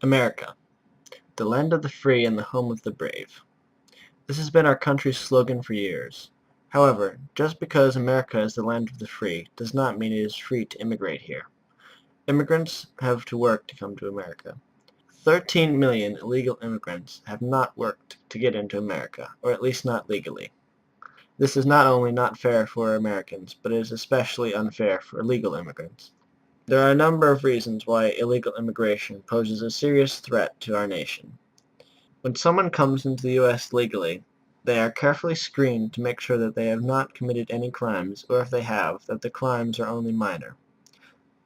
America, the land of the free and the home of the brave. This has been our country's slogan for years. However, just because America is the land of the free does not mean it is free to immigrate here. Immigrants have to work to come to America. 13 million illegal immigrants have not worked to get into America, or at least not legally. This is not only not fair for Americans, but it is especially unfair for illegal immigrants. There are a number of reasons why illegal immigration poses a serious threat to our nation. When someone comes into the U.S. legally, they are carefully screened to make sure that they have not committed any crimes, or if they have, that the crimes are only minor.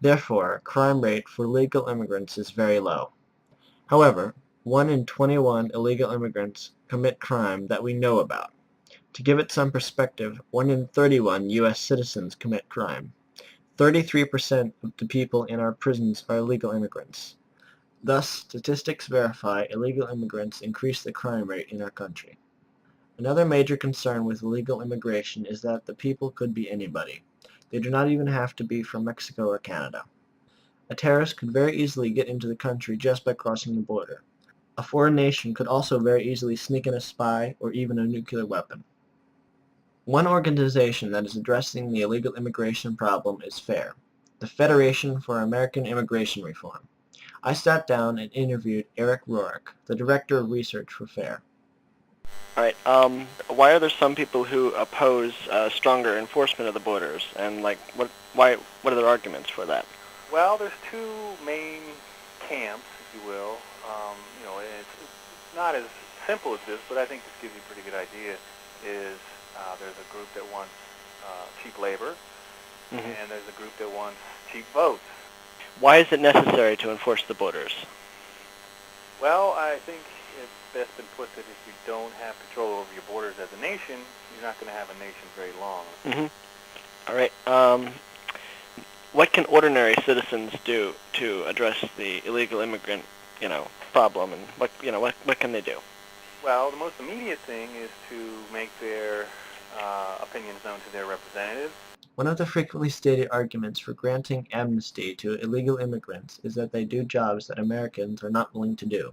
Therefore, crime rate for legal immigrants is very low. However, 1 in 21 illegal immigrants commit crime that we know about. To give it some perspective, 1 in 31 U.S. citizens commit crime. 33% of the people in our prisons are illegal immigrants. Thus, statistics verify illegal immigrants increase the crime rate in our country. Another major concern with illegal immigration is that the people could be anybody. They do not even have to be from Mexico or Canada. A terrorist could very easily get into the country just by crossing the border. A foreign nation could also very easily sneak in a spy or even a nuclear weapon. One organization that is addressing the illegal immigration problem is FAIR, the Federation for American Immigration Reform. I sat down and interviewed Eric Ruark, the Director of Research for FAIR. All right. Why are there some people who oppose stronger enforcement of the borders, and what are their arguments for that? Well, there's two main camps, if you will. It's not as simple as this, but I think this gives you a pretty good idea. There's a group that wants cheap labor, and there's a group that wants cheap votes. Why is it necessary to enforce the borders? Well, I think it's best been put that if you don't have control over your borders as a nation, you're not going to have a nation very long. All right. What can ordinary citizens do to address the illegal immigrant, problem, and what can they do? Well, the most immediate thing is to make their opinions known to their representatives. One of the frequently stated arguments for granting amnesty to illegal immigrants is that they do jobs that Americans are not willing to do.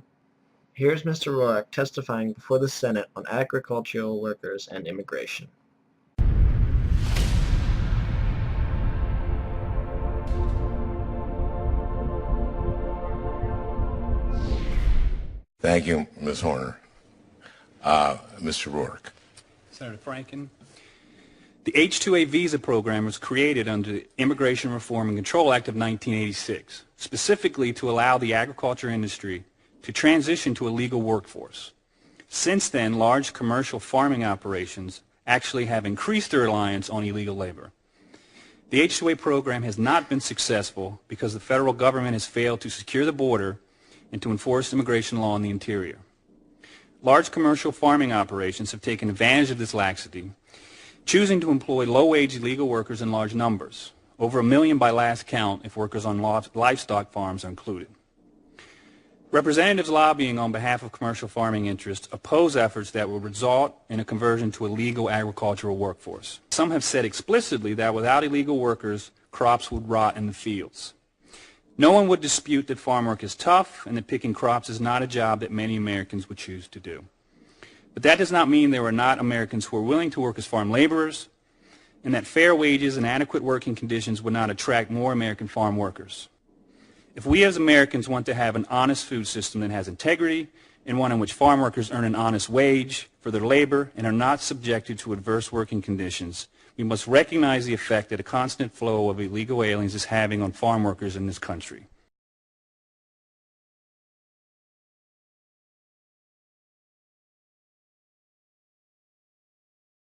Here's Mr. Ruark testifying before the Senate on agricultural workers and immigration. Thank you, Ms. Horner. Mr. Ruark. Senator Franken. The H-2A visa program was created under the Immigration Reform and Control Act of 1986, specifically to allow the agriculture industry to transition to a legal workforce. Since then, large commercial farming operations actually have increased their reliance on illegal labor. The H-2A program has not been successful because the federal government has failed to secure the border and to enforce immigration law in the interior. Large commercial farming operations have taken advantage of this laxity, choosing to employ low-wage illegal workers in large numbers, over 1 million by last count if workers on livestock farms are included. Representatives lobbying on behalf of commercial farming interests oppose efforts that will result in a conversion to a legal agricultural workforce. Some have said explicitly that without illegal workers, crops would rot in the fields. No one would dispute that farm work is tough and that picking crops is not a job that many Americans would choose to do. But that does not mean there are not Americans who are willing to work as farm laborers, and that fair wages and adequate working conditions would not attract more American farm workers. If we as Americans want to have an honest food system that has integrity and one in which farm workers earn an honest wage for their labor and are not subjected to adverse working conditions, we must recognize the effect that a constant flow of illegal aliens is having on farm workers in this country.